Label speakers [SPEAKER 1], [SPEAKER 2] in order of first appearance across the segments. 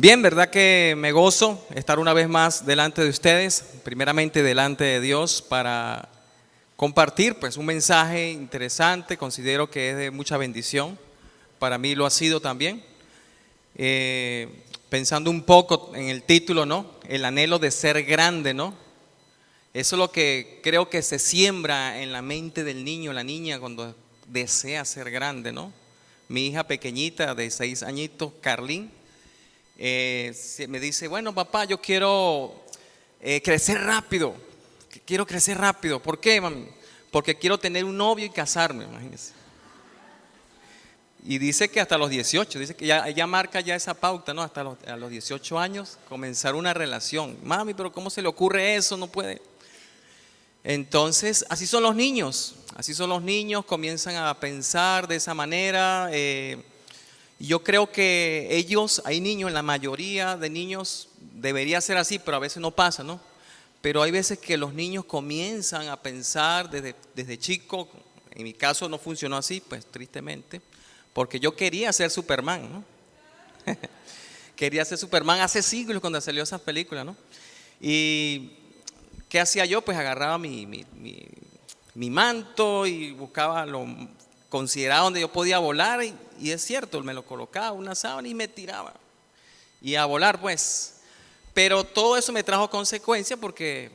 [SPEAKER 1] Bien, verdad que me gozo estar una vez más delante de ustedes, primeramente delante de Dios, para compartir pues un mensaje interesante. Considero que es de mucha bendición, para mí lo ha sido también. Pensando un poco en el título, ¿no? El anhelo de ser grande, ¿no? Eso es lo que creo que se siembra en la mente del niño, la niña, cuando desea ser grande, ¿no? Mi hija pequeñita de 6 añitos, Carlín, me dice, bueno, papá, yo quiero crecer rápido. Quiero crecer rápido. ¿Por qué, mami? Porque quiero tener un novio y casarme, imagínense. Y dice que hasta los 18, dice que ya marca ya esa pauta, ¿no? Hasta a los 18 años comenzar una relación. Mami, pero ¿cómo se le ocurre eso? No puede. Entonces, así son los niños, comienzan a pensar de esa manera. Yo creo que hay niños, la mayoría de niños debería ser así, pero a veces no pasa, ¿no? Pero hay veces que los niños comienzan a pensar desde chico. En mi caso no funcionó así, pues tristemente, porque yo quería ser Superman, ¿no? Quería ser Superman hace siglos cuando salió esa película, ¿no? Y ¿qué hacía yo? Pues agarraba mi manto y buscaba consideraba donde yo podía volar y es cierto, me lo colocaba una sábana y me tiraba y a volar pues. Pero todo eso me trajo consecuencias porque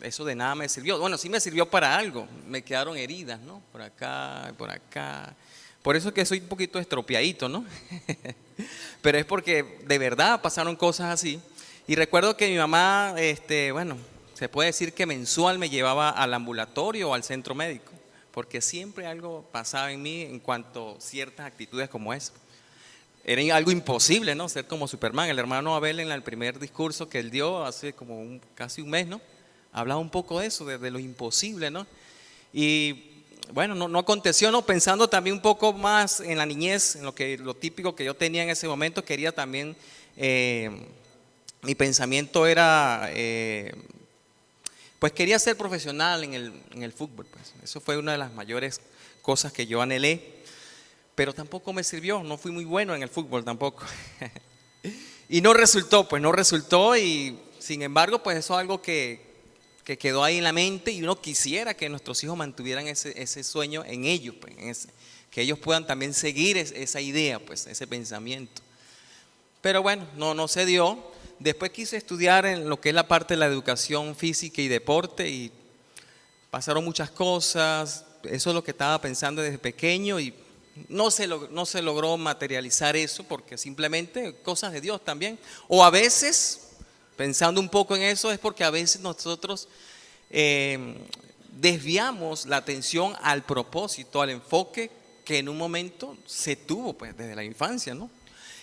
[SPEAKER 1] eso de nada me sirvió. Bueno, sí me sirvió para algo, me quedaron heridas, ¿no? Por acá y por acá. Por eso es que soy un poquito estropeadito, ¿no? Pero es porque de verdad pasaron cosas así. Y recuerdo que mi mamá, bueno, se puede decir que mensual me llevaba al ambulatorio o al centro médico, porque siempre algo pasaba en mí en cuanto a ciertas actitudes como esa. Era algo imposible, ¿no? Ser como Superman. El hermano Abel en el primer discurso que él dio hace como casi un mes, ¿no? Hablaba un poco de eso, de lo imposible, ¿no? Y bueno, no aconteció, ¿no? Pensando también un poco más en la niñez, en lo típico que yo tenía en ese momento, quería también, mi pensamiento era, pues quería ser profesional en el fútbol, pues. Eso fue una de las mayores cosas que yo anhelé. Pero tampoco me sirvió, no fui muy bueno en el fútbol tampoco. Y no resultó y sin embargo, pues eso es algo que quedó ahí en la mente y uno quisiera que nuestros hijos mantuvieran ese sueño en ellos, pues, que ellos puedan también seguir esa idea, pues, ese pensamiento. Pero bueno, no se dio. Después quise estudiar en lo que es la parte de la educación física y deporte y pasaron muchas cosas. Eso es lo que estaba pensando desde pequeño y no se logró materializar eso porque simplemente cosas de Dios también. O a veces, pensando un poco en eso, es porque a veces nosotros desviamos la atención al propósito, al enfoque que en un momento se tuvo pues desde la infancia, ¿no?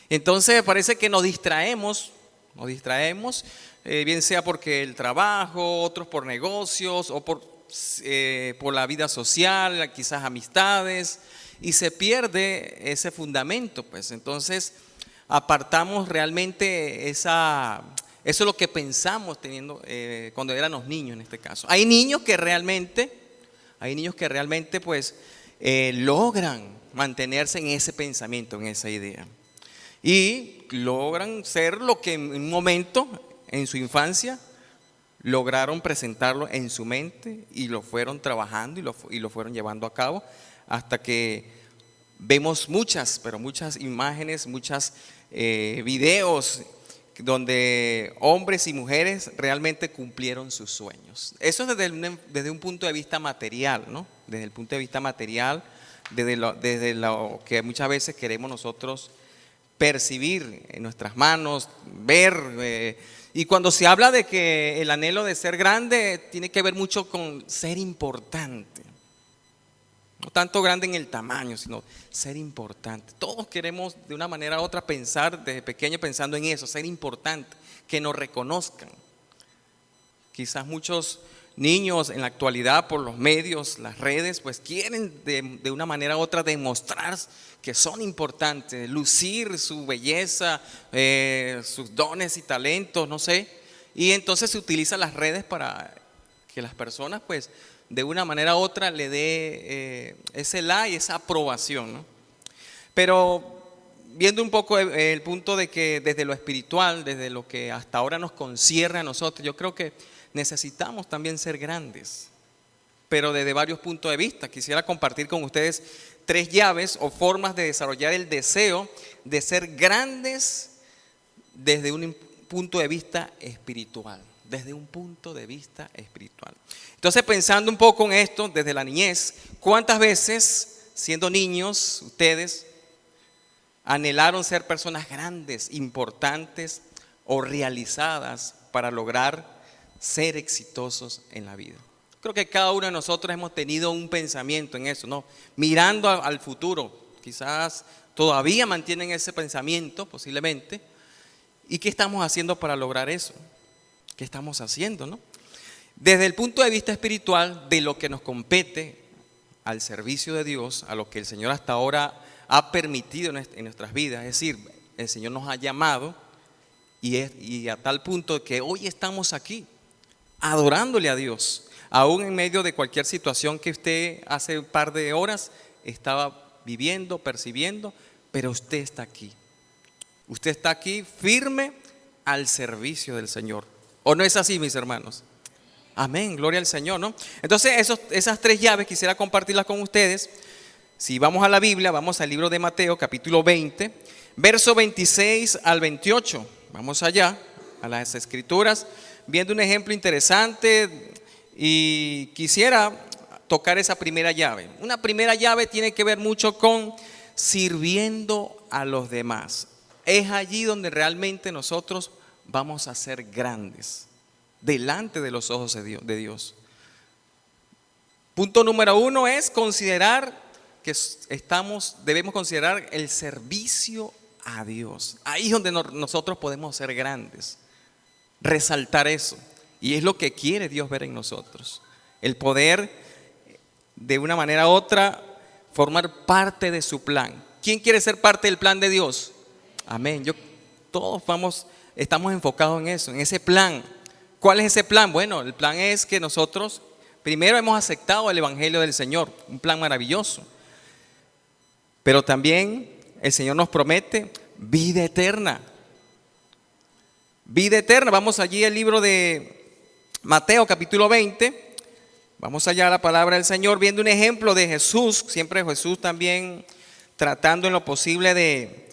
[SPEAKER 1] Entonces parece que nos distraemos, bien sea porque el trabajo, otros por negocios o por la vida social, quizás amistades, y se pierde ese fundamento, pues. Entonces apartamos realmente eso es lo que pensamos teniendo cuando éramos niños en este caso. Hay niños que realmente pues logran mantenerse en ese pensamiento, en esa idea. Y logran ser lo que en un momento, en su infancia, lograron presentarlo en su mente y lo fueron trabajando y lo fueron llevando a cabo hasta que vemos muchas imágenes, muchos videos donde hombres y mujeres realmente cumplieron sus sueños. Eso es desde un punto de vista material, ¿no? Desde el punto de vista material, desde lo que muchas veces queremos nosotros percibir en nuestras manos, ver. Y cuando se habla de que el anhelo de ser grande tiene que ver mucho con ser importante. No tanto grande en el tamaño, sino ser importante. Todos queremos de una manera u otra pensar, desde pequeño pensando en eso, ser importante, que nos reconozcan. Quizás muchos niños en la actualidad por los medios, las redes, pues quieren de una manera u otra demostrar que son importantes, lucir su belleza, sus dones y talentos, no sé. Y entonces se utilizan las redes para que las personas pues de una manera u otra le dé ese like, esa aprobación, ¿no? Pero viendo un poco el punto de que desde lo espiritual, desde lo que hasta ahora nos concierne a nosotros, yo creo que necesitamos también ser grandes, pero desde varios puntos de vista. Quisiera compartir con ustedes 3 llaves o formas de desarrollar el deseo de ser grandes desde un punto de vista espiritual. Desde un punto de vista espiritual. Entonces, pensando un poco en esto desde la niñez, ¿cuántas veces, siendo niños, ustedes anhelaron ser personas grandes, importantes o realizadas para lograr ser exitosos en la vida? Creo que cada uno de nosotros hemos tenido un pensamiento en eso, ¿no? Mirando al futuro, quizás todavía mantienen ese pensamiento, posiblemente. ¿Y qué estamos haciendo para lograr eso? ¿Qué estamos haciendo, no? Desde el punto de vista espiritual, de lo que nos compete al servicio de Dios, a lo que el Señor hasta ahora ha permitido en nuestras vidas, es decir, el Señor nos ha llamado y a tal punto que hoy estamos aquí, adorándole a Dios, aún en medio de cualquier situación que usted hace un par de horas estaba viviendo, percibiendo, pero usted está aquí. Usted está aquí firme al servicio del Señor. ¿O no es así, mis hermanos? Amén, gloria al Señor, ¿no? Entonces esas 3 llaves quisiera compartirlas con ustedes. Si vamos a la Biblia, vamos al libro de Mateo, capítulo 20, verso 26 al 28. Vamos allá, a las Escrituras, viendo un ejemplo interesante y quisiera tocar esa primera llave. Una primera llave tiene que ver mucho con sirviendo a los demás. Es allí donde realmente nosotros vamos a ser grandes delante de los ojos de Dios. Punto número 1 es considerar que debemos considerar el servicio a Dios. Ahí es donde nosotros podemos ser grandes, resaltar eso. Y es lo que quiere Dios ver en nosotros. El poder, de una manera u otra, formar parte de su plan. ¿Quién quiere ser parte del plan de Dios? Amén. Todos estamos enfocados en eso, en ese plan. ¿Cuál es ese plan? Bueno, el plan es que nosotros primero hemos aceptado el Evangelio del Señor, un plan maravilloso. Pero también el Señor nos promete vida eterna. Vida eterna. Vamos allí al libro de Mateo, capítulo 20. Vamos allá a la palabra del Señor, viendo un ejemplo de Jesús. Siempre Jesús también tratando en lo posible de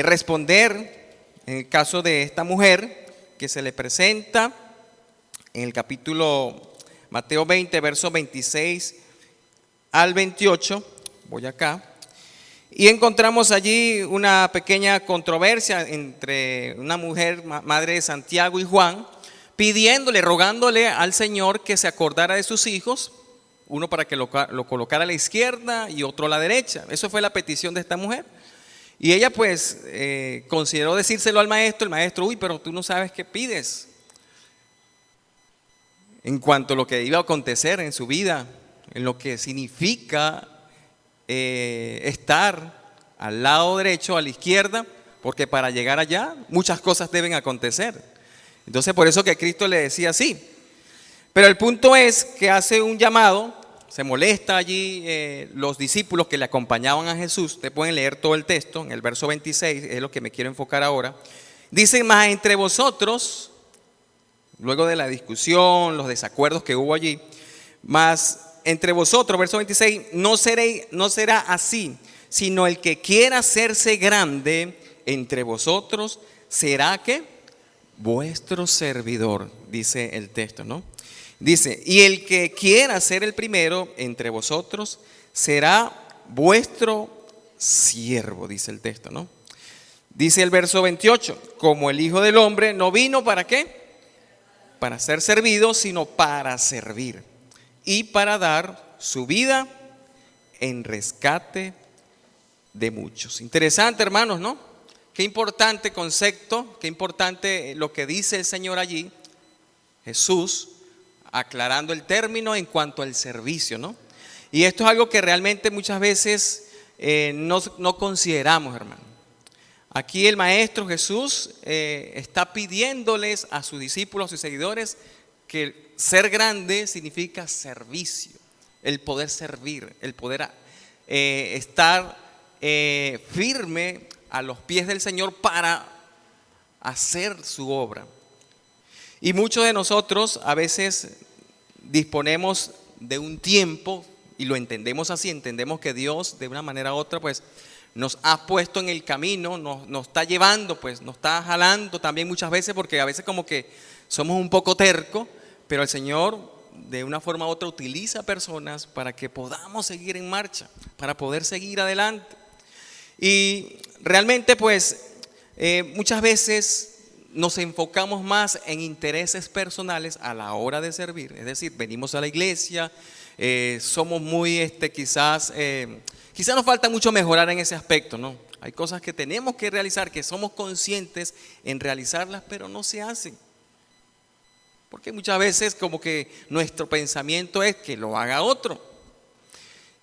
[SPEAKER 1] responder en el caso de esta mujer que se le presenta en el capítulo Mateo 20, versos 26 al 28. Voy acá. Y encontramos allí una pequeña controversia entre una mujer, madre de Santiago y Juan, rogándole al Señor que se acordara de sus hijos, uno para que lo colocara a la izquierda y otro a la derecha. Eso fue la petición de esta mujer. Y ella pues consideró decírselo al maestro. El maestro, uy, pero tú no sabes qué pides. En cuanto a lo que iba a acontecer en su vida, en lo que significa estar al lado derecho, a la izquierda, porque para llegar allá muchas cosas deben acontecer. Entonces por eso que Cristo le decía así. Pero el punto es que hace un llamado. Se molesta allí los discípulos que le acompañaban a Jesús. Ustedes pueden leer todo el texto en el verso 26, es lo que me quiero enfocar ahora. Dice, más entre vosotros, luego de la discusión, los desacuerdos que hubo allí, más entre vosotros, verso 26, no será así, sino el que quiera hacerse grande entre vosotros será ¿qué? Vuestro servidor, dice el texto, ¿no? Dice, y el que quiera ser el primero entre vosotros será vuestro siervo, dice el texto, ¿no? Dice el verso 28, como el Hijo del Hombre no vino ¿para qué? Para ser servido, sino para servir y para dar su vida en rescate de muchos. Interesante, hermanos, ¿no? Qué importante concepto, qué importante lo que dice el Señor allí, Jesús, aclarando el término en cuanto al servicio, ¿no? Y esto es algo que realmente muchas veces no consideramos, hermano. Aquí el Maestro Jesús está pidiéndoles a sus discípulos, a sus seguidores, que ser grande significa servicio, el poder servir, el poder estar firme a los pies del Señor para hacer su obra. Y muchos de nosotros a veces disponemos de un tiempo y lo entendemos así, entendemos que Dios de una manera u otra pues nos ha puesto en el camino, nos está llevando, pues nos está jalando también muchas veces, porque a veces como que somos un poco tercos, pero el Señor de una forma u otra utiliza personas para que podamos seguir en marcha, para poder seguir adelante. Y realmente pues muchas veces nos enfocamos más en intereses personales a la hora de servir. Es decir, venimos a la iglesia, somos muy quizás nos falta mucho mejorar en ese aspecto, ¿no? Hay cosas que tenemos que realizar, que somos conscientes en realizarlas, pero no se hacen. Porque muchas veces como que nuestro pensamiento es que lo haga otro.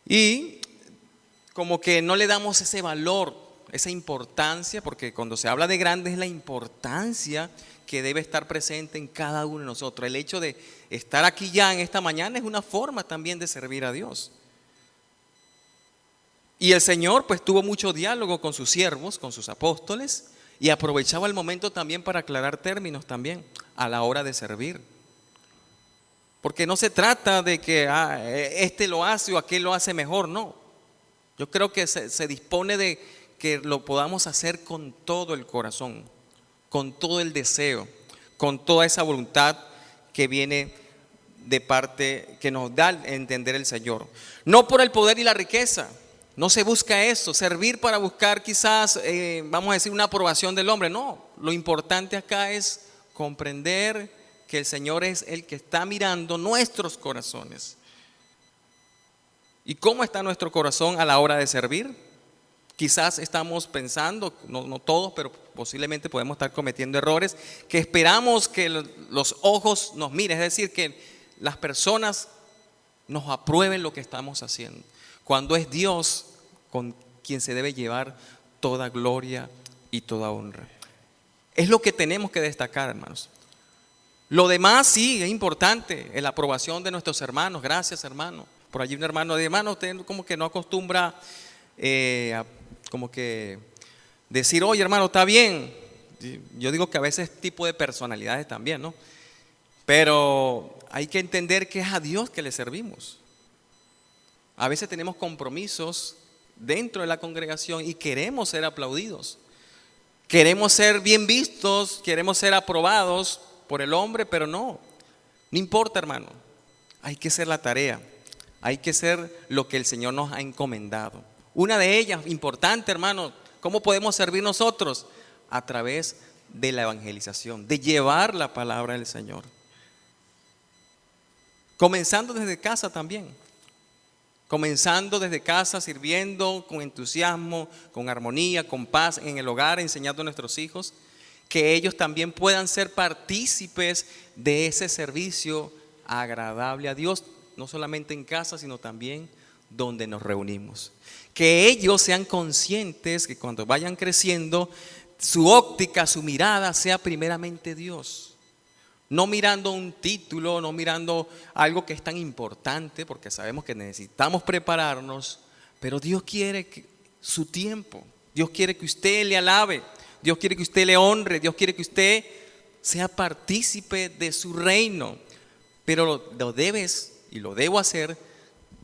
[SPEAKER 1] Y como que no le damos ese valor, esa importancia, porque cuando se habla de grande es la importancia que debe estar presente en cada uno de nosotros. El hecho de estar aquí ya en esta mañana es una forma también de servir a Dios. Y el Señor pues tuvo mucho diálogo con sus siervos, con sus apóstoles, y aprovechaba el momento también para aclarar términos también a la hora de servir. Porque no se trata de que este lo hace o aquel lo hace mejor, no. Yo creo que se dispone de que lo podamos hacer con todo el corazón, con todo el deseo, con toda esa voluntad que viene de parte, que nos da a entender el Señor. No por el poder y la riqueza, no se busca eso, servir para buscar quizás, vamos a decir, una aprobación del hombre. No, lo importante acá es comprender que el Señor es el que está mirando nuestros corazones. ¿Y cómo está nuestro corazón a la hora de servir? Quizás estamos pensando, no todos, pero posiblemente podemos estar cometiendo errores, que esperamos que los ojos nos miren, es decir, que las personas nos aprueben lo que estamos haciendo, cuando es Dios con quien se debe llevar toda gloria y toda honra. Es lo que tenemos que destacar, hermanos. Lo demás sí es importante, la aprobación de nuestros hermanos. Gracias, hermano. Por allí un hermano de hermano, usted como que no acostumbra como que decir, oye hermano, está bien. Yo digo que a veces es tipo de personalidades también, ¿no? Pero hay que entender que es a Dios que le servimos. A veces tenemos compromisos dentro de la congregación y queremos ser aplaudidos. Queremos ser bien vistos, queremos ser aprobados por el hombre, pero no importa, hermano. Hay que hacer la tarea, hay que hacer lo que el Señor nos ha encomendado. Una de ellas, importante, hermano, ¿cómo podemos servir nosotros? A través de la evangelización, de llevar la palabra del Señor. Comenzando desde casa también. Comenzando desde casa, sirviendo con entusiasmo, con armonía, con paz en el hogar, enseñando a nuestros hijos, que ellos también puedan ser partícipes de ese servicio agradable a Dios, no solamente en casa, sino también donde nos reunimos. Que ellos sean conscientes que cuando vayan creciendo, su óptica, su mirada sea primeramente Dios. No mirando un título, no mirando algo que es tan importante, porque sabemos que necesitamos prepararnos, pero Dios quiere su tiempo, Dios quiere que usted le alabe, Dios quiere que usted le honre, Dios quiere que usted sea partícipe de su reino, pero lo debes y lo debo hacer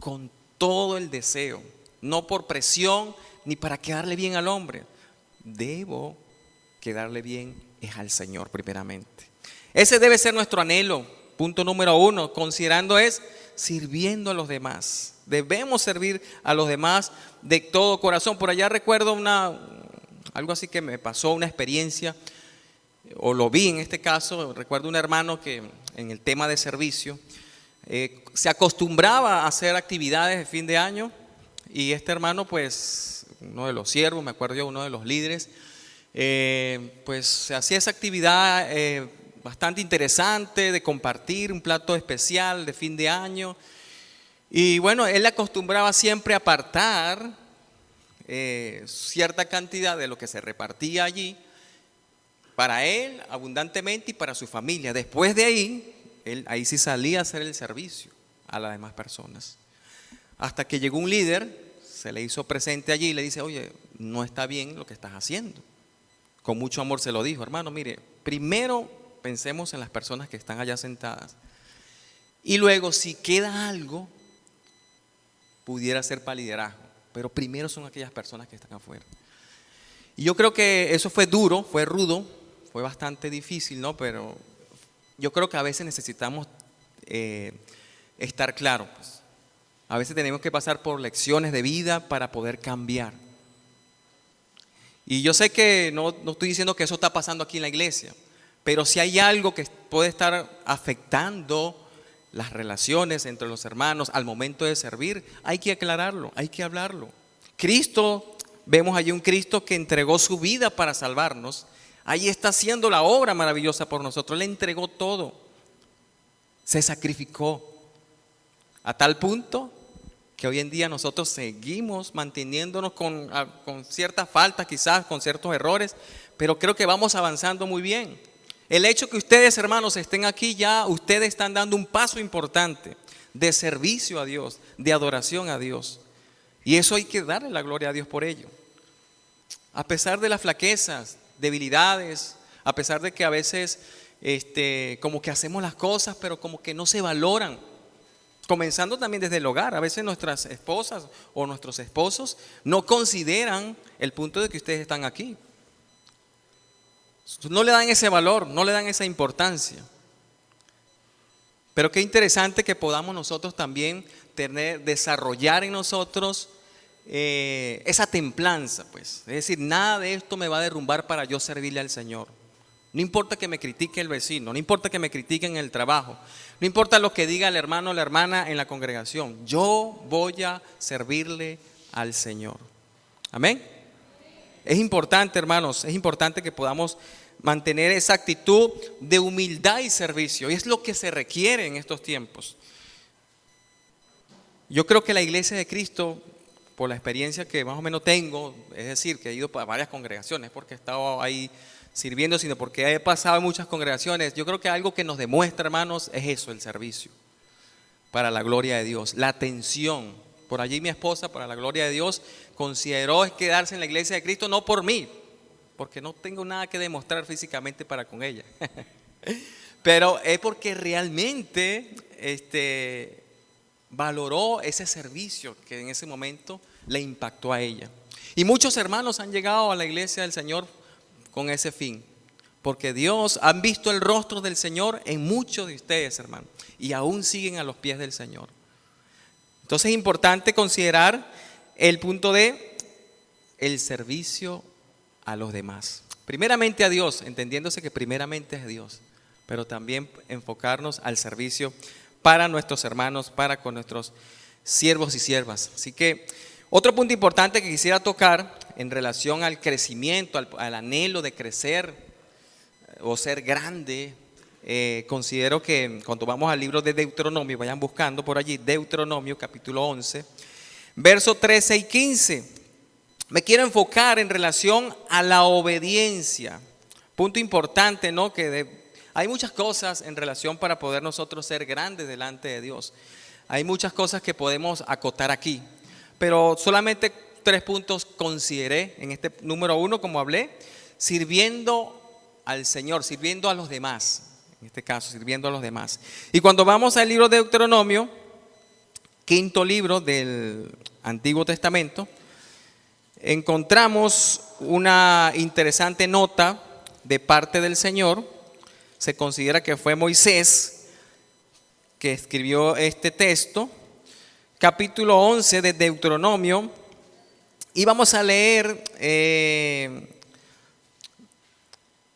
[SPEAKER 1] con todo el deseo, no por presión ni para quedarle bien al hombre. Debo quedarle bien es al Señor primeramente. Ese debe ser nuestro anhelo. Punto número 1, considerando es sirviendo a los demás. Debemos servir a los demás de todo corazón. Por allá recuerdo algo así que me pasó, una experiencia, o lo vi en este caso. Recuerdo un hermano que en el tema de servicio se acostumbraba a hacer actividades de fin de año, y este hermano, pues uno de los siervos, me acuerdo yo, uno de los líderes, pues se hacía esa actividad bastante interesante de compartir un plato especial de fin de año. Y bueno, él acostumbraba siempre a apartar cierta cantidad de lo que se repartía allí para él abundantemente y para su familia. Después de ahí, él ahí sí salía a hacer el servicio a las demás personas. Hasta que llegó un líder, se le hizo presente allí y le dice, oye, no está bien lo que estás haciendo. Con mucho amor se lo dijo, hermano, mire, primero pensemos en las personas que están allá sentadas. Y luego, si queda algo, pudiera ser para liderazgo. Pero primero son aquellas personas que están afuera. Y yo creo que eso fue duro, fue rudo, fue bastante difícil, ¿no? Pero yo creo que a veces necesitamos estar claros, pues. A veces tenemos que pasar por lecciones de vida para poder cambiar. Y yo sé que no estoy diciendo que eso está pasando aquí en la iglesia, pero si hay algo que puede estar afectando las relaciones entre los hermanos al momento de servir, hay que aclararlo, hay que hablarlo. Cristo, vemos allí un Cristo que entregó su vida para salvarnos. Ahí está haciendo la obra maravillosa por nosotros. Él entregó todo, se sacrificó a tal punto que hoy en día nosotros seguimos manteniéndonos con ciertas faltas, quizás con ciertos errores, pero creo que vamos avanzando muy bien. El hecho que ustedes, hermanos, estén aquí ya, ustedes están dando un paso importante de servicio a Dios, de adoración a Dios. Y eso hay que darle la gloria a Dios por ello. A pesar de las flaquezas, debilidades, a pesar de que a veces como que hacemos las cosas, pero como que no se valoran. Comenzando también desde el hogar. A veces nuestras esposas o nuestros esposos no consideran el punto de que ustedes están aquí. No le dan ese valor, no le dan esa importancia. Pero qué interesante que podamos nosotros también desarrollar en nosotros esa templanza, pues. Es decir, nada de esto me va a derrumbar para yo servirle al Señor. No importa que me critique el vecino, no importa que me critiquen en el trabajo, no importa lo que diga el hermano o la hermana en la congregación. Yo voy a servirle al Señor. Amén. Es importante, hermanos, es importante que podamos mantener esa actitud de humildad y servicio. Y es lo que se requiere en estos tiempos. Yo creo que la iglesia de Cristo, por la experiencia que más o menos tengo, es decir, que he ido para varias congregaciones, porque he estado ahí sirviendo, sino porque he pasado en muchas congregaciones. Yo creo que algo que nos demuestra, hermanos, es eso, el servicio para la gloria de Dios, la atención. Por allí mi esposa, para la gloria de Dios, consideró quedarse en la iglesia de Cristo, no por mí, porque no tengo nada que demostrar físicamente para con ella, pero es porque realmente valoró ese servicio que en ese momento le impactó a ella. Y muchos hermanos han llegado a la iglesia del Señor con ese fin, porque Dios han visto el rostro del Señor en muchos de ustedes, hermanos, y aún siguen a los pies del Señor. Entonces es importante considerar el punto de el servicio a los demás. Primeramente a Dios, entendiéndose que primeramente es Dios, pero también enfocarnos al servicio para nuestros hermanos, para con nuestros siervos y siervas. Así que otro punto importante que quisiera tocar en relación al crecimiento, al anhelo de crecer o ser grande, considero que cuando vamos al libro de Deuteronomio, vayan buscando por allí, Deuteronomio capítulo 11, versos 13 y 15. Me quiero enfocar en relación a la obediencia. Punto importante, ¿no? Hay muchas cosas en relación para poder nosotros ser grandes delante de Dios. Hay muchas cosas que podemos acotar aquí, pero solamente 3 puntos consideré en este número 1, como hablé, sirviendo al Señor, sirviendo a los demás. En este caso, sirviendo a los demás. Y cuando vamos al libro de Deuteronomio, 5º libro del Antiguo Testamento, encontramos una interesante nota de parte del Señor. Se considera que fue Moisés que escribió este texto, capítulo 11 de Deuteronomio, y vamos a leer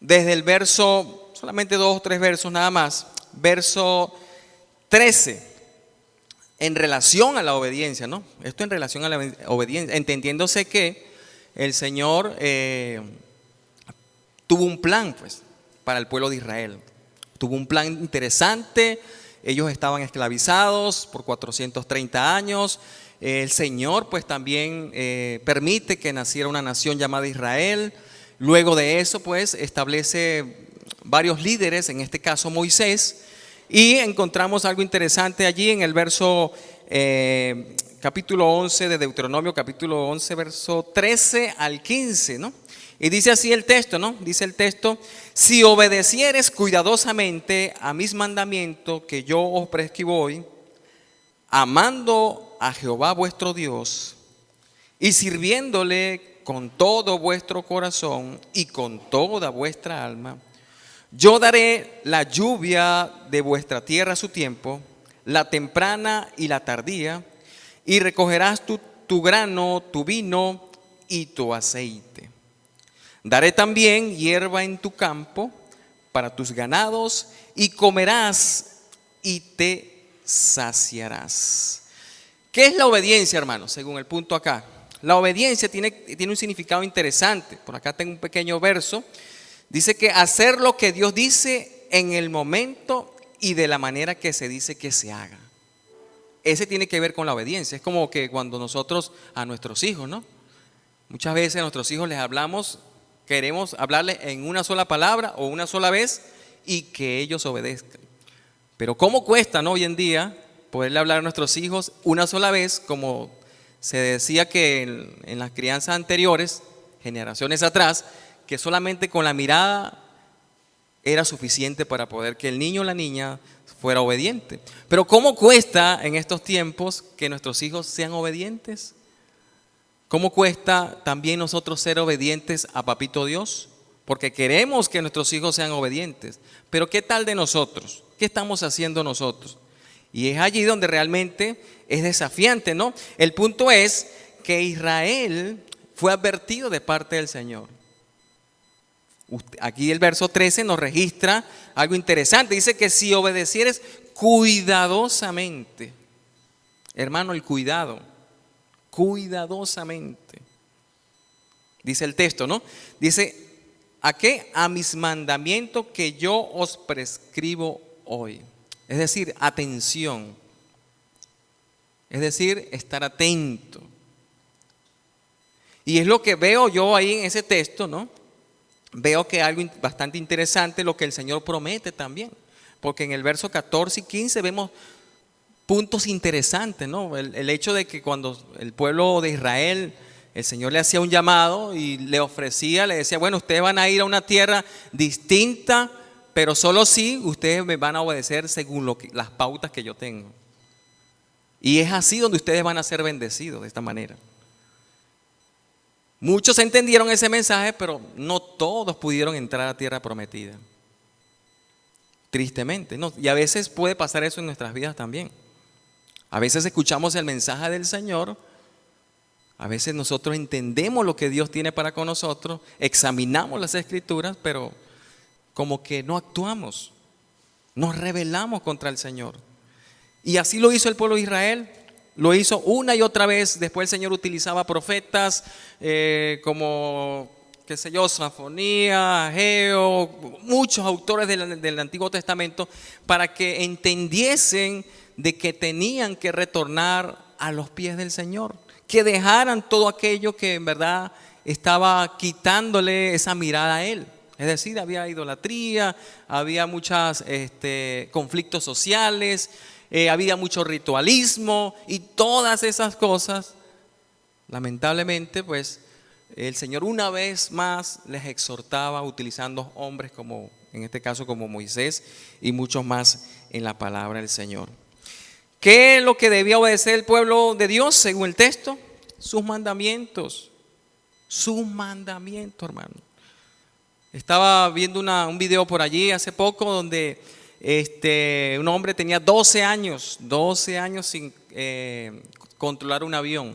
[SPEAKER 1] desde el verso, solamente 2 o 3 versos nada más, verso 13, en relación a la obediencia, ¿no? Esto en relación a la obediencia, entendiéndose que el Señor tuvo un plan, pues, para el pueblo de Israel. Tuvo un plan interesante. Ellos estaban esclavizados por 430 años. El Señor pues también permite que naciera una nación llamada Israel. Luego de eso pues establece varios líderes, en este caso Moisés. Y encontramos algo interesante allí en el verso capítulo 11 de Deuteronomio, capítulo 11, verso 13 al 15, ¿no? Y dice así el texto, ¿no? Dice el texto: si obedecieres cuidadosamente a mis mandamientos que yo os prescribo hoy, amando a Jehová vuestro Dios y sirviéndole con todo vuestro corazón y con toda vuestra alma, yo daré la lluvia de vuestra tierra a su tiempo, la temprana y la tardía, y recogerás tu grano, tu vino y tu aceite. Daré también hierba en tu campo para tus ganados, y comerás y te saciarás. ¿Qué es la obediencia, hermanos? Según el punto acá. La obediencia tiene un significado interesante. Por acá tengo un pequeño verso. Dice que hacer lo que Dios dice en el momento y de la manera que se dice que se haga. Ese tiene que ver con la obediencia. Es como que cuando nosotros a nuestros hijos, ¿no? Muchas veces a nuestros hijos les hablamos, queremos hablarles en una sola palabra o una sola vez y que ellos obedezcan. Pero ¿cómo cuesta, no, hoy en día poderle hablar a nuestros hijos una sola vez? Como se decía que en las crianzas anteriores, generaciones atrás, que solamente con la mirada era suficiente para poder que el niño o la niña fuera obediente. Pero ¿cómo cuesta en estos tiempos que nuestros hijos sean obedientes? ¿Cómo cuesta también nosotros ser obedientes a Papito Dios? Porque queremos que nuestros hijos sean obedientes. Pero ¿qué tal de nosotros? ¿Qué estamos haciendo nosotros? Y es allí donde realmente es desafiante, ¿no? El punto es que Israel fue advertido de parte del Señor. Aquí el verso 13 nos registra algo interesante. Dice que si obedecieres cuidadosamente, hermano, el cuidado, cuidadosamente. Dice el texto, ¿no? Dice, ¿a qué? A mis mandamientos que yo os prescribo hoy. Es decir, atención. Es decir, estar atento. Y es lo que veo yo ahí en ese texto, ¿no? Veo que algo bastante interesante lo que el Señor promete también. Porque en el verso 14 y 15 vemos puntos interesantes, ¿no? El hecho de que cuando el pueblo de Israel, el Señor le hacía un llamado y le ofrecía, le decía, bueno, ustedes van a ir a una tierra distinta, pero solo si ustedes me van a obedecer según las pautas que yo tengo. Y es así donde ustedes van a ser bendecidos, de esta manera. Muchos entendieron ese mensaje, pero no todos pudieron entrar a tierra prometida. Tristemente, ¿no? Y a veces puede pasar eso en nuestras vidas también. A veces escuchamos el mensaje del Señor, a veces nosotros entendemos lo que Dios tiene para con nosotros, examinamos las Escrituras, pero como que no actuamos, nos rebelamos contra el Señor. Y así lo hizo el pueblo de Israel. Lo hizo una y otra vez. Después el Señor utilizaba profetas como, qué sé yo, Sofonías, Ageo, muchos autores del Antiguo Testamento, para que entendiesen de que tenían que retornar a los pies del Señor, que dejaran todo aquello que en verdad estaba quitándole esa mirada a Él. Es decir, había idolatría, había muchos conflictos sociales, había mucho ritualismo y todas esas cosas. Lamentablemente, pues el Señor una vez más les exhortaba utilizando hombres como, en este caso, como Moisés y muchos más en la palabra del Señor. ¿Qué es lo que debía obedecer el pueblo de Dios según el texto? Sus mandamientos. Sus mandamientos, hermano. Estaba viendo un video por allí hace poco donde un hombre tenía 12 años sin controlar un avión.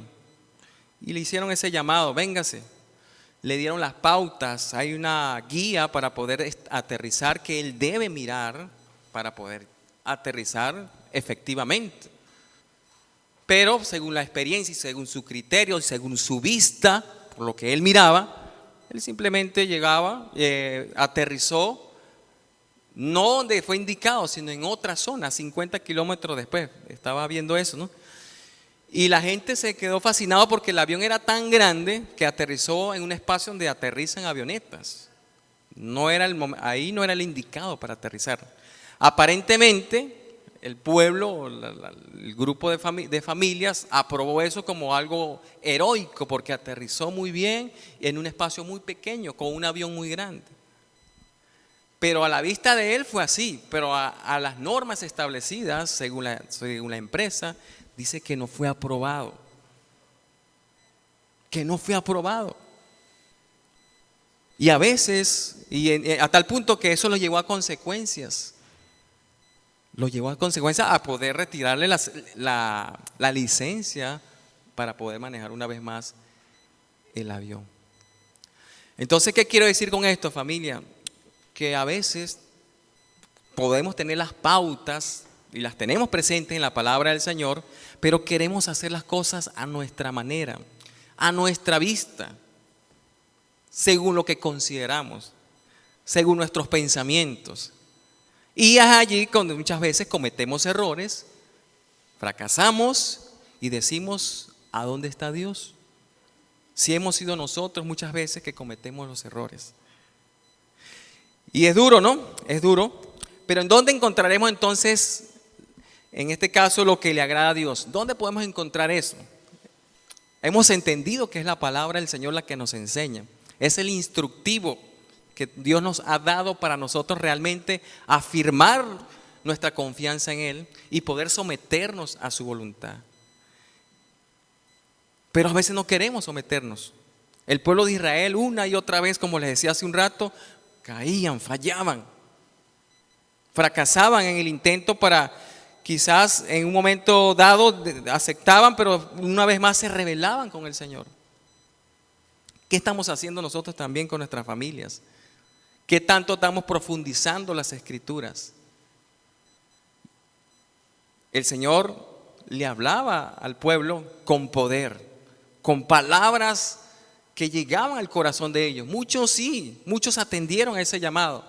[SPEAKER 1] Y le hicieron ese llamado, véngase. Le dieron las pautas, hay una guía para poder aterrizar que él debe mirar para poder aterrizar efectivamente. Pero según la experiencia y según su criterio y según su vista, por lo que él miraba, él simplemente llegaba, aterrizó, no donde fue indicado, sino en otra zona, 50 kilómetros después. Estaba viendo eso, ¿no? Y la gente se quedó fascinado porque el avión era tan grande que aterrizó en un espacio donde aterrizan avionetas. Ahí no era el indicado para aterrizar. Aparentemente, el pueblo, el grupo de familias aprobó eso como algo heroico porque aterrizó muy bien en un espacio muy pequeño con un avión muy grande. Pero a la vista de él fue así, pero a las normas establecidas según la empresa dice que no fue aprobado. Que no fue aprobado. Y a veces, a tal punto que eso lo llevó a consecuencias. Lo llevó a consecuencias a poder retirarle la licencia para poder manejar una vez más el avión. Entonces, ¿qué quiero decir con esto, familia? Que a veces podemos tener las pautas y las tenemos presentes en la palabra del Señor, pero queremos hacer las cosas a nuestra manera, a nuestra vista, según lo que consideramos, según nuestros pensamientos. Y es allí cuando muchas veces cometemos errores, fracasamos y decimos, ¿a dónde está Dios? Si hemos sido nosotros muchas veces que cometemos los errores. Y es duro, ¿no? Es duro. Pero ¿en dónde encontraremos entonces, en este caso, lo que le agrada a Dios? ¿Dónde podemos encontrar eso? Hemos entendido que es la palabra del Señor la que nos enseña. Es el instructivo que Dios nos ha dado para nosotros realmente afirmar nuestra confianza en Él y poder someternos a su voluntad. Pero a veces no queremos someternos. El pueblo de Israel una y otra vez, como les decía hace un rato, caían, fallaban, fracasaban en el intento para quizás en un momento dado aceptaban, pero una vez más se rebelaban con el Señor. ¿Qué estamos haciendo nosotros también con nuestras familias? ¿Qué tanto estamos profundizando las Escrituras? El Señor le hablaba al pueblo con poder, con palabras que llegaban al corazón de ellos. Muchos sí, muchos atendieron a ese llamado,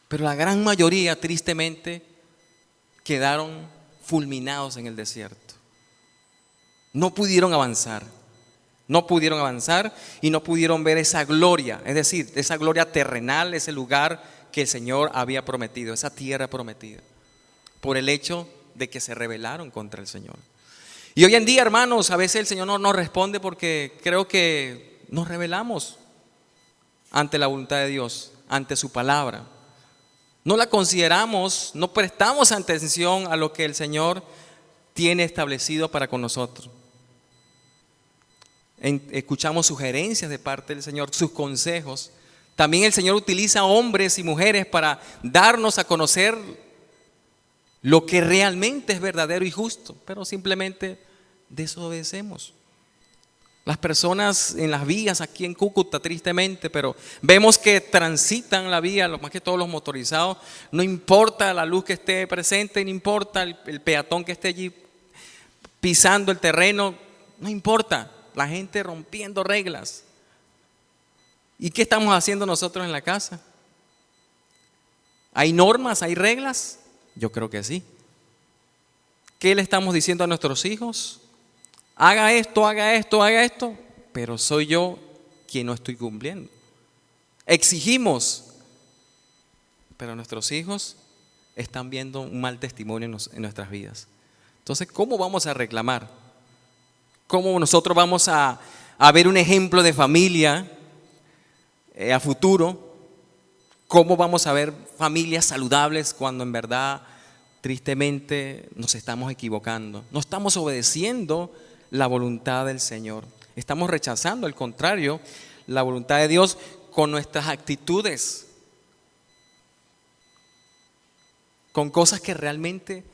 [SPEAKER 1] pero la gran mayoría tristemente quedaron fulminados en el desierto. No pudieron avanzar. No pudieron avanzar y no pudieron ver esa gloria, es decir, esa gloria terrenal, ese lugar que el Señor había prometido, esa tierra prometida, por el hecho de que se rebelaron contra el Señor. Y hoy en día, hermanos, a veces el Señor no nos responde porque creo que nos rebelamos ante la voluntad de Dios, ante su palabra. No la consideramos, no prestamos atención a lo que el Señor tiene establecido para con nosotros. Escuchamos sugerencias de parte del Señor, sus consejos. También el Señor utiliza hombres y mujeres para darnos a conocer lo que realmente es verdadero y justo, pero simplemente desobedecemos. Las personas en las vías aquí en Cúcuta, tristemente, pero vemos que transitan la vía, más que todos los motorizados, no importa la luz que esté presente, no importa el peatón que esté allí pisando el terreno, no importa. La gente rompiendo reglas. ¿Y qué estamos haciendo nosotros en la casa? ¿Hay normas, hay reglas? Yo creo que sí. ¿Qué le estamos diciendo a nuestros hijos? Haga esto, haga esto, haga esto, pero soy yo quien no estoy cumpliendo. Exigimos, pero nuestros hijos están viendo un mal testimonio en nuestras vidas. Entonces, ¿cómo vamos a reclamar? ¿Cómo nosotros vamos a ver un ejemplo de familia a futuro? ¿Cómo vamos a ver familias saludables cuando en verdad, tristemente, nos estamos equivocando? No estamos obedeciendo la voluntad del Señor. Estamos rechazando, al contrario, la voluntad de Dios con nuestras actitudes, con cosas que realmente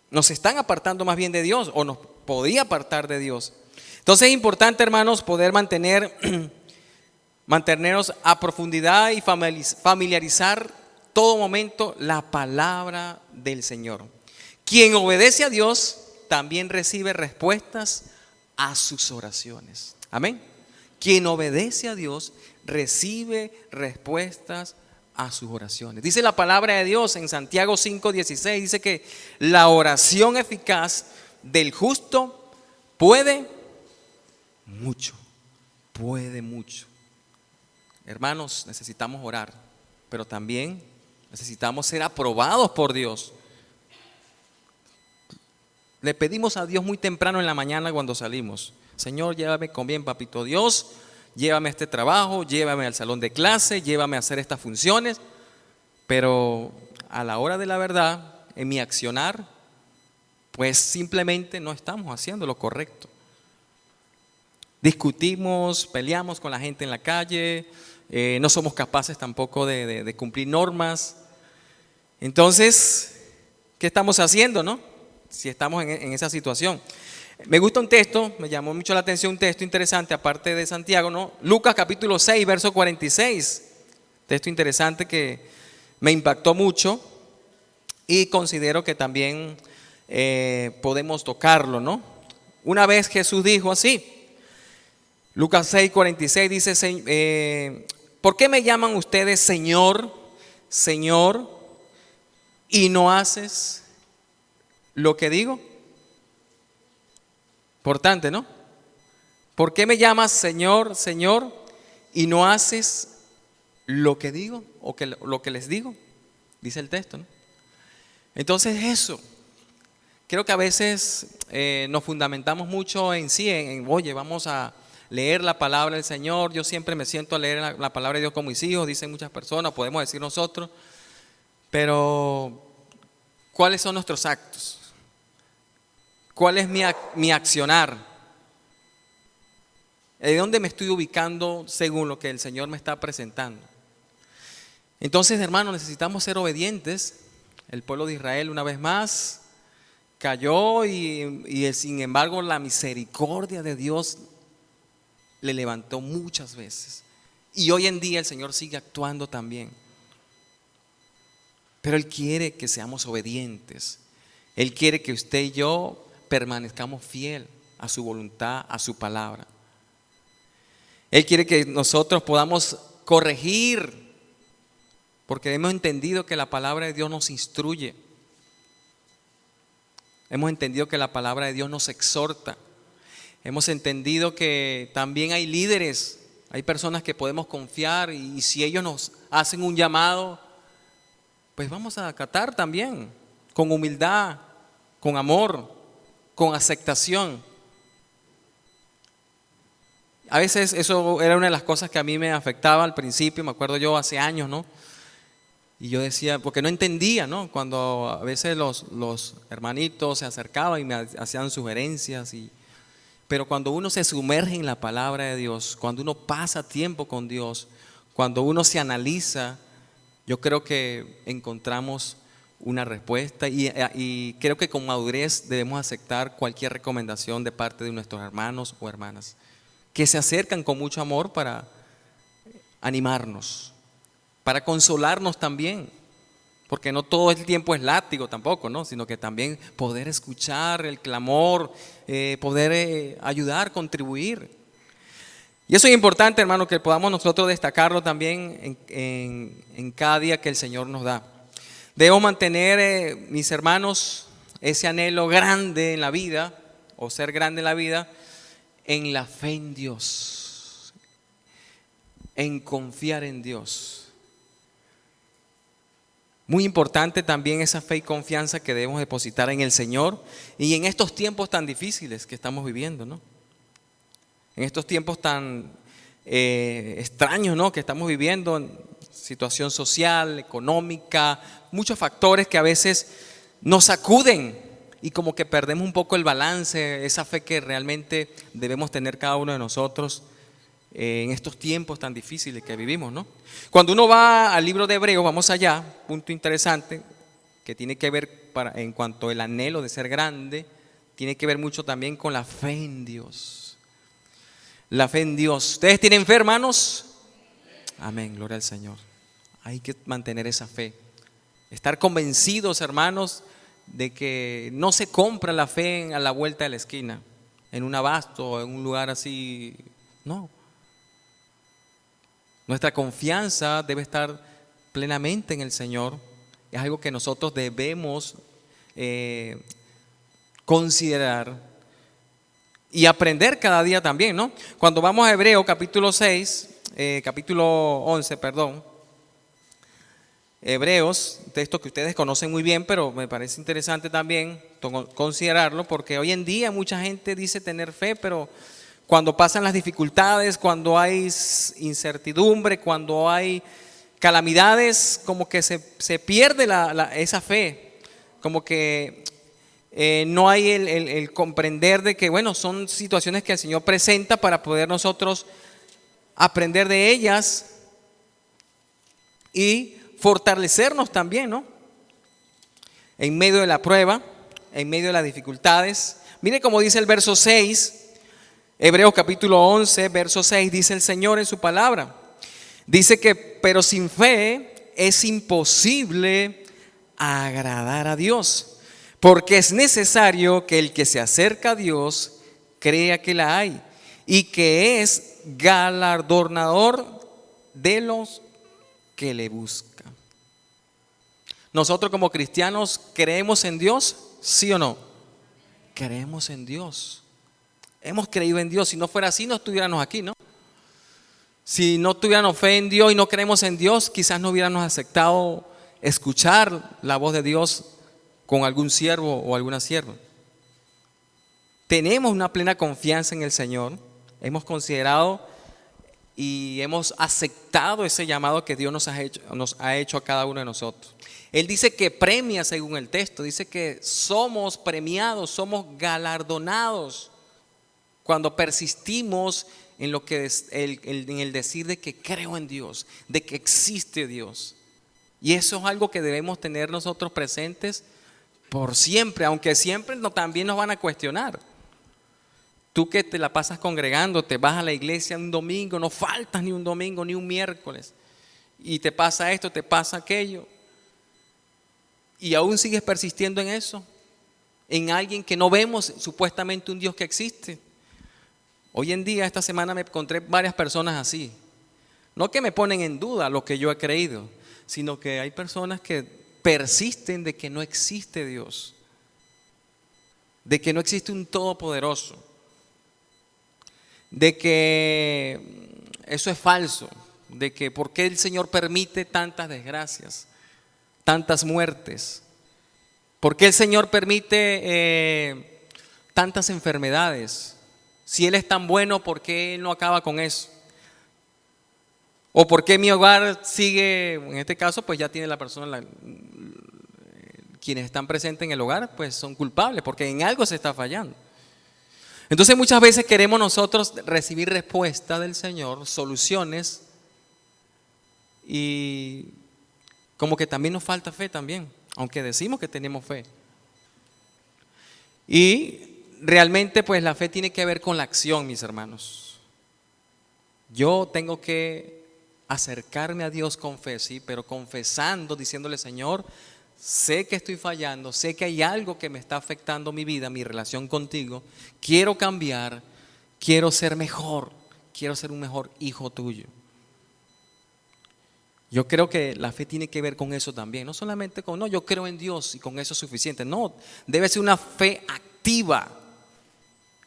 [SPEAKER 1] nos están apartando más bien de Dios o nos podía apartar de Dios. Entonces es importante, hermanos, poder mantenernos a profundidad y familiarizar todo momento la palabra del Señor. Quien obedece a Dios también recibe respuestas a sus oraciones. Amén. Quien obedece a Dios recibe respuestas a sus oraciones. Dice la palabra de Dios en Santiago 5:16, dice que la oración eficaz del justo puede mucho, puede mucho. Hermanos, necesitamos orar, pero también Necesitamos ser aprobados por Dios. Le pedimos a Dios muy temprano en la mañana cuando salimos: Señor, llévame con bien, papito Dios, llévame a este trabajo, llévame al salón de clase, llévame a hacer estas funciones. Pero a la hora de la verdad, en mi accionar, pues simplemente no estamos haciendo lo correcto. Discutimos, peleamos con la gente en la calle, no somos capaces tampoco de cumplir normas. Entonces, ¿qué estamos haciendo, no? Si estamos en esa situación. Me gusta un texto, me llamó mucho la atención un texto interesante, aparte de Santiago, ¿no? Lucas capítulo 6, verso 46. Texto interesante que me impactó mucho y considero que también podemos tocarlo, ¿no? Una vez Jesús dijo así, Lucas 6, 46 dice: ¿por qué me llaman ustedes Señor, Señor, y no haces lo que digo? Importante, ¿no? ¿Por qué me llamas Señor, Señor, y no haces lo que digo o lo que les digo? Dice el texto, ¿no? Entonces eso, creo que a veces nos fundamentamos mucho en sí, oye, vamos a leer la palabra del Señor. Yo siempre me siento a leer la palabra de Dios con mis hijos, dicen muchas personas, podemos decir nosotros, pero ¿cuáles son nuestros actos? ¿Cuál es mi accionar? ¿De dónde me estoy ubicando según lo que el Señor me está presentando? Entonces, hermanos, necesitamos ser obedientes. El pueblo de Israel, una vez más, cayó y sin embargo la misericordia de Dios le levantó muchas veces. Y hoy en día el Señor sigue actuando también. Pero Él quiere que seamos obedientes. Él quiere que usted y yo permanezcamos fiel a su voluntad, a su palabra. Él quiere que nosotros podamos corregir, porque hemos entendido que la palabra de Dios nos instruye. Hemos entendido que la palabra de Dios nos exhorta. Hemos entendido que también hay líderes, hay personas que podemos confiar, y si ellos nos hacen un llamado, pues vamos a acatar también, con humildad, con amor, con aceptación. A veces eso era una de las cosas que a mí me afectaba al principio, me acuerdo yo hace años, ¿no? Y yo decía, porque no entendía, ¿no? Cuando a veces los hermanitos se acercaban y me hacían sugerencias, pero cuando uno se sumerge en la palabra de Dios, cuando uno pasa tiempo con Dios, cuando uno se analiza, yo creo que encontramos una respuesta y creo que con madurez debemos aceptar cualquier recomendación de parte de nuestros hermanos o hermanas que se acercan con mucho amor para animarnos, para consolarnos también, porque no todo el tiempo es látigo tampoco, ¿no? Sino que también poder escuchar el clamor, poder ayudar, contribuir. Y eso es importante, hermano, que podamos nosotros destacarlo también en cada día que el Señor nos da. Debo mantener, mis hermanos, ese anhelo grande en la vida, o ser grande en la vida, en la fe en Dios, en confiar en Dios. Muy importante también esa fe y confianza que debemos depositar en el Señor y en estos tiempos tan difíciles que estamos viviendo, ¿no? En estos tiempos tan extraños, ¿no? Que estamos viviendo, en situación social, económica, muchos factores que a veces nos sacuden y como que perdemos un poco el balance, esa fe que realmente debemos tener cada uno de nosotros en estos tiempos tan difíciles que vivimos, ¿no? Cuando uno va al libro de Hebreos, vamos allá, punto interesante que tiene que ver en cuanto al anhelo de ser grande, tiene que ver mucho también con la fe en Dios. La fe en Dios. ¿Ustedes tienen fe, hermanos? Amén, gloria al Señor. Hay que mantener esa fe. Estar convencidos, hermanos, de que no se compra la fe a la vuelta de la esquina, en un abasto, en un lugar así, no. Nuestra confianza debe estar plenamente en el Señor. Es algo que nosotros debemos considerar y aprender cada día también, ¿no? Cuando vamos a Hebreos capítulo 11, Hebreos, texto que ustedes conocen muy bien, pero me parece interesante también considerarlo, porque hoy en día mucha gente dice tener fe, pero cuando pasan las dificultades, cuando hay incertidumbre, cuando hay calamidades, como que se pierde esa fe, como que no hay el comprender de que, bueno, son situaciones que el Señor presenta para poder nosotros aprender de ellas y fortalecernos también, ¿no? En medio de la prueba, en medio de las dificultades. Mire cómo dice el verso 6, Hebreos capítulo 11, verso 6, dice el Señor en su palabra. Dice que, pero sin fe es imposible agradar a Dios, porque es necesario que el que se acerca a Dios crea que la hay y que es galardonador de los que le buscan. Nosotros como cristianos creemos en Dios, ¿sí o no? Creemos en Dios. Hemos creído en Dios. Si no fuera así, no estuviéramos aquí, ¿no? Si no tuviéramos fe en Dios y no creemos en Dios, quizás no hubiéramos aceptado escuchar la voz de Dios con algún siervo o alguna sierva. Tenemos una plena confianza en el Señor. Hemos considerado y hemos aceptado ese llamado que Dios nos ha hecho a cada uno de nosotros. Él dice que premia según el texto, dice que somos premiados, somos galardonados cuando persistimos en lo que en el decir de que creo en Dios, de que existe Dios. Y eso es algo que debemos tener nosotros presentes por siempre, aunque siempre también nos van a cuestionar. Tú que te la pasas congregando, te vas a la iglesia un domingo, no faltas ni un domingo ni un miércoles, y te pasa esto, te pasa aquello, y aún sigues persistiendo en eso, en alguien que no vemos supuestamente un Dios que existe. Hoy en día, esta semana me encontré varias personas así, no que me ponen en duda lo que yo he creído, sino que hay personas que persisten de que no existe Dios, de que no existe un todopoderoso, de que eso es falso, de que por qué el Señor permite tantas desgracias, tantas muertes, por qué el Señor permite tantas enfermedades. Si Él es tan bueno, ¿por qué Él no acaba con eso? O por qué mi hogar sigue, en este caso pues ya tiene la persona, quienes están presentes en el hogar pues son culpables porque en algo se está fallando. Entonces muchas veces queremos nosotros recibir respuesta del Señor, soluciones, y como que también nos falta fe también, aunque decimos que tenemos fe. Y realmente pues la fe tiene que ver con la acción, mis hermanos. Yo tengo que acercarme a Dios con fe, sí, pero confesando, diciéndole: Señor, sé que estoy fallando, sé que hay algo que me está afectando mi vida, mi relación contigo. Quiero cambiar, quiero ser mejor, quiero ser un mejor hijo tuyo. Yo creo que la fe tiene que ver con eso también, no solamente con, no, yo creo en Dios y con eso es suficiente. No, debe ser una fe activa,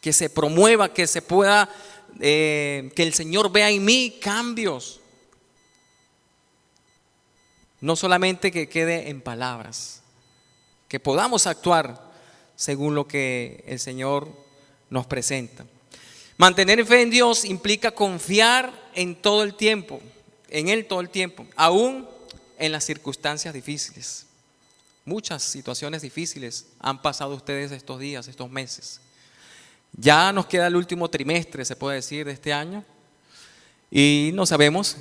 [SPEAKER 1] que se promueva, que se pueda, que el Señor vea en mí cambios. No solamente que quede en palabras, que podamos actuar según lo que el Señor nos presenta. Mantener fe en Dios implica confiar en todo el tiempo, en Él todo el tiempo, aún en las circunstancias difíciles. Muchas situaciones difíciles han pasado ustedes estos días, estos meses. Ya nos queda el último trimestre, se puede decir, de este año, y no sabemos.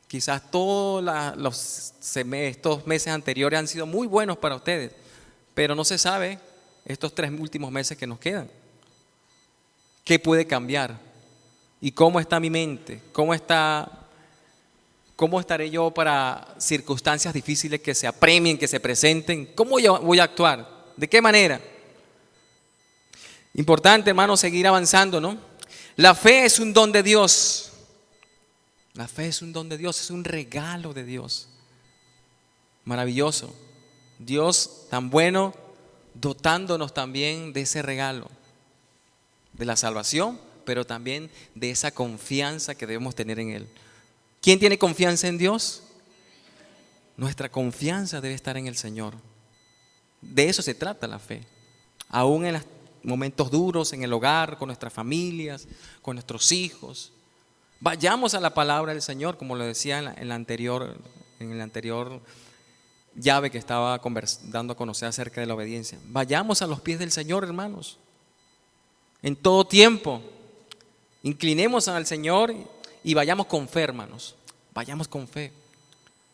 [SPEAKER 1] Quizás todos estos meses anteriores han sido muy buenos para ustedes, pero no se sabe estos 3 últimos meses que nos quedan. ¿Qué puede cambiar? ¿Y cómo está mi mente? ¿Cómo estaré yo para circunstancias difíciles que se apremien, que se presenten? ¿Cómo yo voy a actuar? ¿De qué manera? Importante, hermano, seguir avanzando, ¿no? La fe es un don de Dios. La fe es un don de Dios, es un regalo de Dios. Maravilloso. Dios tan bueno, dotándonos también de ese regalo, de la salvación, pero también de esa confianza que debemos tener en Él. ¿Quién tiene confianza en Dios? Nuestra confianza debe estar en el Señor. De eso se trata la fe. Aún en los momentos duros, en el hogar, con nuestras familias, con nuestros hijos. Vayamos a la palabra del Señor, como lo decía en la anterior llave que estaba dando a conocer acerca de la obediencia. Vayamos a los pies del Señor, hermanos. En todo tiempo, inclinemos al Señor y vayamos con fe, hermanos. Vayamos con fe.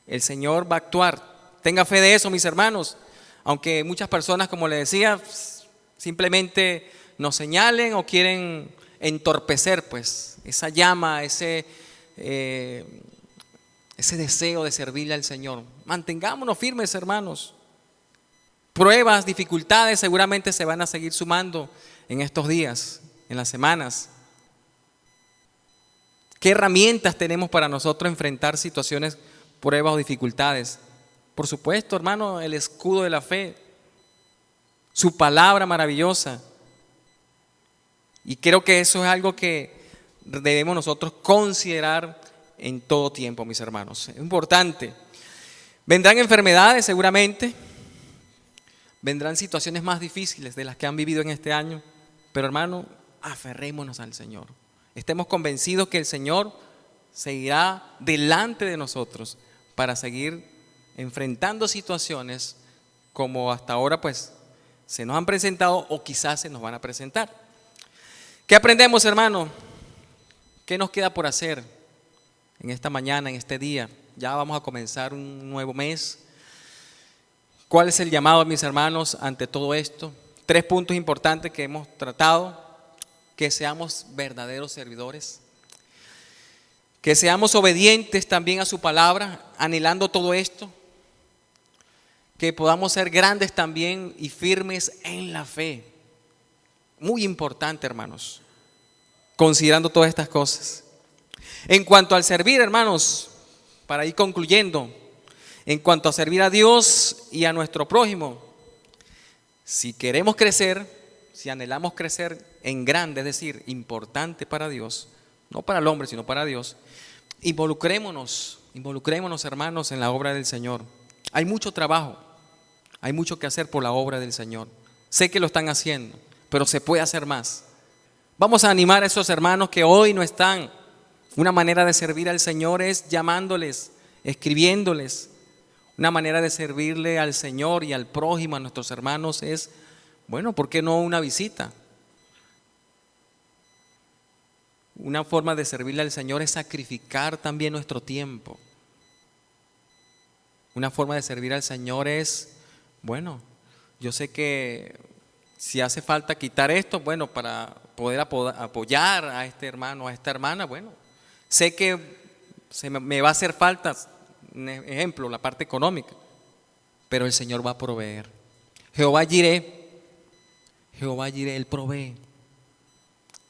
[SPEAKER 1] El Señor va a actuar. Tenga fe de eso, mis hermanos. Aunque muchas personas, como le decía, simplemente nos señalen o quieren entorpecer pues esa llama, ese deseo de servirle al Señor. Mantengámonos firmes, hermanos. Pruebas, dificultades seguramente se van a seguir sumando en estos días, en las semanas. ¿Qué herramientas tenemos para nosotros enfrentar situaciones, pruebas o dificultades? Por supuesto, hermano, el escudo de la fe, su palabra maravillosa. Y creo que eso es algo que debemos nosotros considerar en todo tiempo, mis hermanos. Es importante. Vendrán enfermedades seguramente, vendrán situaciones más difíciles de las que han vivido en este año, pero hermano, aferrémonos al Señor. Estemos convencidos que el Señor seguirá delante de nosotros para seguir enfrentando situaciones como hasta ahora pues se nos han presentado o quizás se nos van a presentar. ¿Qué aprendemos, hermano? ¿Qué nos queda por hacer en esta mañana, en este día? Ya vamos a comenzar un nuevo mes. ¿Cuál es el llamado, mis hermanos, ante todo esto? 3 puntos importantes que hemos tratado: que seamos verdaderos servidores, que seamos obedientes también a su palabra, anhelando todo esto, que podamos ser grandes también y firmes en la fe. Muy importante, hermanos, considerando todas estas cosas. En cuanto al servir, hermanos, para ir concluyendo, en cuanto a servir a Dios y a nuestro prójimo, si queremos crecer, si anhelamos crecer en grande, es decir, importante para Dios, no para el hombre, sino para Dios, involucrémonos, hermanos, en la obra del Señor. Hay mucho trabajo, hay mucho que hacer por la obra del Señor. Sé que lo están haciendo, pero se puede hacer más. Vamos a animar a esos hermanos que hoy no están. Una manera de servir al Señor es llamándoles, escribiéndoles. Una manera de servirle al Señor y al prójimo, a nuestros hermanos, es, bueno, ¿por qué no una visita? Una forma de servirle al Señor es sacrificar también nuestro tiempo. Una forma de servir al Señor es, bueno, yo sé que si hace falta quitar esto, bueno, para poder apoyar a este hermano, a esta hermana, bueno, sé que me va a hacer falta, un ejemplo, la parte económica, pero el Señor va a proveer. Jehová Jireh, Él provee.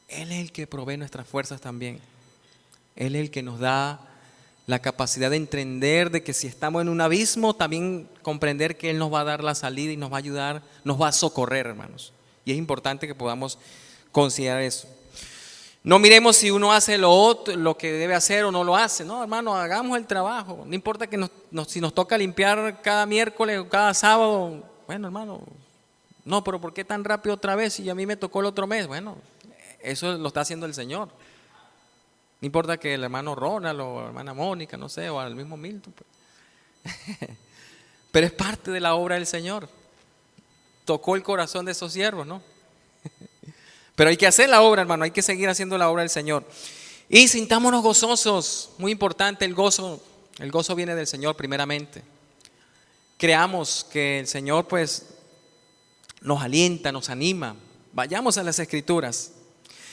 [SPEAKER 1] Él es el que provee nuestras fuerzas también. Él es el que nos da la capacidad de entender de que si estamos en un abismo, también comprender que Él nos va a dar la salida y nos va a ayudar, nos va a socorrer, hermanos. Y es importante que podamos considerar eso. No miremos si uno hace lo que debe hacer o no lo hace. No, hermano, hagamos el trabajo. No importa que si nos toca limpiar cada miércoles o cada sábado. Bueno, hermano, no, pero ¿por qué tan rápido otra vez si a mí me tocó el otro mes? Bueno, eso lo está haciendo el Señor. No importa que el hermano Ronald o la hermana Mónica, no sé, o al mismo Milton. Pero es parte de la obra del Señor. Tocó el corazón de esos siervos, ¿no? Pero hay que hacer la obra, hermano, hay que seguir haciendo la obra del Señor. Y sintámonos gozosos, muy importante el gozo viene del Señor primeramente. Creamos que el Señor pues nos alienta, nos anima. Vayamos a las Escrituras.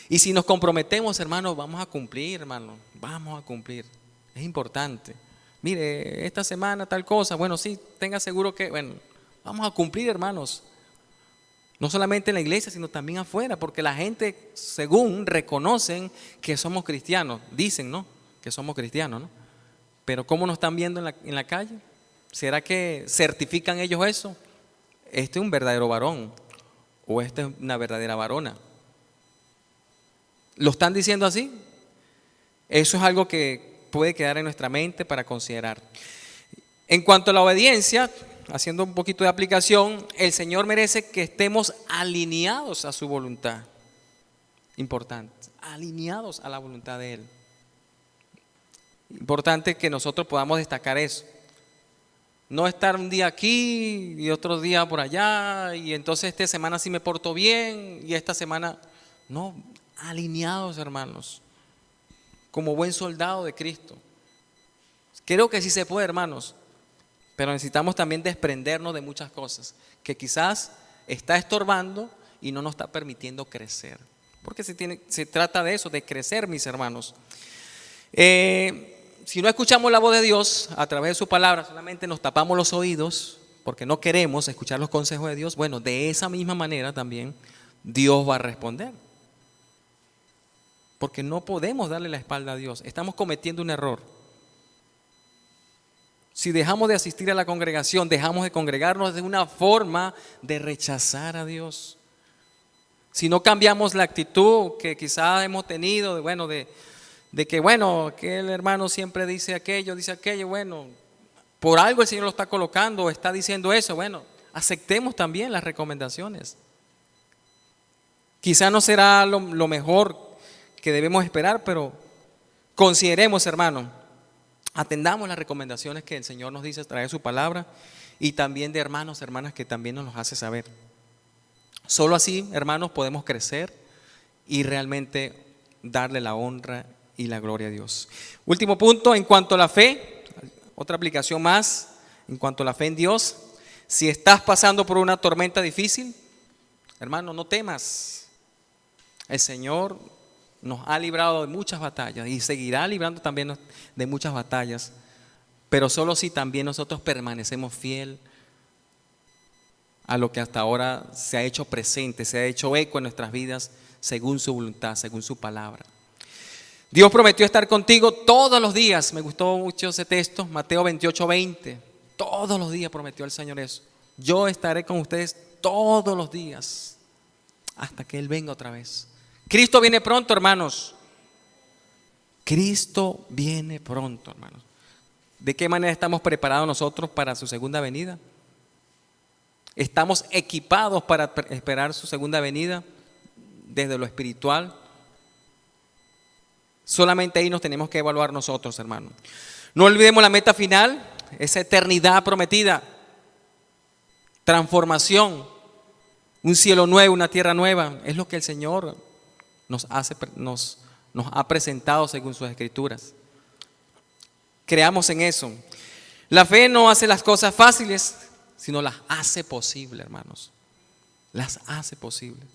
[SPEAKER 1] Y si nos comprometemos, hermano, vamos a cumplir, hermano, vamos a cumplir. Es importante. Mire, esta semana tal cosa, bueno, sí, tenga seguro que, bueno, vamos a cumplir, hermanos. No solamente en la iglesia, sino también afuera, porque la gente, según reconocen que somos cristianos, dicen, ¿no? Que somos cristianos, ¿no? Pero ¿cómo nos están viendo en la calle? ¿Será que certifican ellos eso? Este es un verdadero varón o esta es una verdadera varona. ¿Lo están diciendo así? Eso es algo que puede quedar en nuestra mente para considerar. En cuanto a la obediencia, haciendo un poquito de aplicación, el Señor merece que estemos alineados a su voluntad. Importante, alineados a la voluntad de Él. Importante que nosotros podamos destacar eso. No estar un día aquí y otro día por allá, y entonces esta semana sí me porto bien y esta semana no. Alineados, hermanos, como buen soldado de Cristo. Creo que sí se puede, hermanos, pero necesitamos también desprendernos de muchas cosas que quizás está estorbando y no nos está permitiendo crecer. Porque se trata de eso, de crecer, mis hermanos. Si no escuchamos la voz de Dios a través de su palabra, solamente nos tapamos los oídos porque no queremos escuchar los consejos de Dios, bueno, de esa misma manera también Dios va a responder. Porque no podemos darle la espalda a Dios. Estamos cometiendo un error. Si dejamos de asistir a la congregación, dejamos de congregarnos, de una forma de rechazar a Dios. Si no cambiamos la actitud que quizás hemos tenido, de que aquel hermano siempre dice aquello, bueno, por algo el Señor lo está colocando, está diciendo eso, bueno, aceptemos también las recomendaciones. Quizás no será lo mejor que debemos esperar, pero consideremos, hermano, atendamos las recomendaciones que el Señor nos dice a través de su palabra y también de hermanos, hermanas que también nos los hace saber. Solo así, hermanos, podemos crecer y realmente darle la honra y la gloria a Dios. Último punto, en cuanto a la fe, otra aplicación más, en cuanto a la fe en Dios. Si estás pasando por una tormenta difícil, hermano, no temas. El Señor nos ha librado de muchas batallas y seguirá librando también de muchas batallas, pero solo si también nosotros permanecemos fiel a lo que hasta ahora se ha hecho presente, se ha hecho eco en nuestras vidas según su voluntad, según su palabra. Dios prometió estar contigo todos los días. Me gustó mucho ese texto, Mateo 28:20. Todos los días prometió el Señor eso. Yo estaré con ustedes todos los días hasta que Él venga otra vez. Cristo viene pronto, hermanos. Cristo viene pronto, hermanos. ¿De qué manera estamos preparados nosotros para su segunda venida? ¿Estamos equipados para esperar su segunda venida desde lo espiritual? Solamente ahí nos tenemos que evaluar nosotros, hermanos. No olvidemos la meta final, esa eternidad prometida, transformación, un cielo nuevo, una tierra nueva. Es lo que el Señor nos ha presentado según sus escrituras. Creamos en eso. La fe no hace las cosas fáciles, sino las hace posible, hermanos. Las hace posible.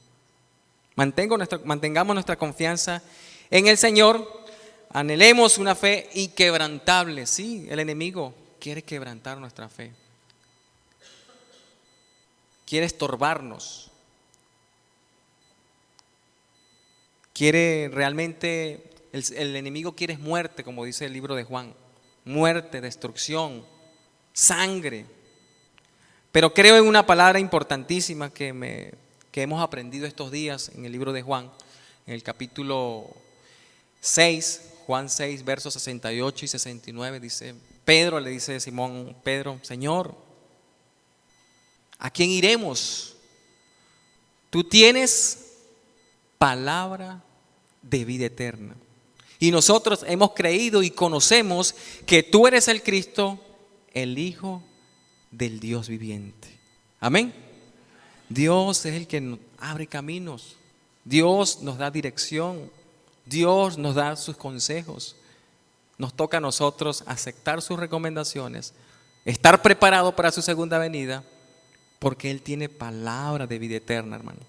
[SPEAKER 1] Mantengamos nuestra confianza en el Señor. Anhelemos una fe inquebrantable. Sí, el enemigo quiere quebrantar nuestra fe. Quiere estorbarnos. Quiere realmente, el enemigo quiere muerte, como dice el libro de Juan. Muerte, destrucción, sangre. Pero creo en una palabra importantísima que hemos aprendido estos días en el libro de Juan, en el capítulo 6, Juan 6, versos 68 y 69, dice, Pedro le dice a Simón, Pedro, Señor, ¿a quién iremos? Tú tienes palabra de vida eterna. Y nosotros hemos creído y conocemos que tú eres el Cristo, el Hijo del Dios viviente. Amén. Dios es el que nos abre caminos. Dios nos da dirección. Dios nos da sus consejos. Nos toca a nosotros aceptar sus recomendaciones, estar preparados para su segunda venida, porque Él tiene palabra de vida eterna, hermano.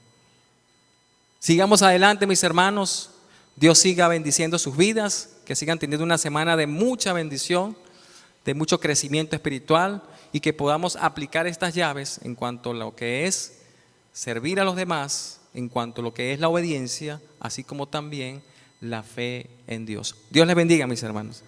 [SPEAKER 1] Sigamos adelante, mis hermanos. Dios siga bendiciendo sus vidas, que sigan teniendo una semana de mucha bendición, de mucho crecimiento espiritual, y que podamos aplicar estas llaves en cuanto a lo que es servir a los demás, en cuanto a lo que es la obediencia, así como también la fe en Dios. Dios les bendiga, mis hermanos.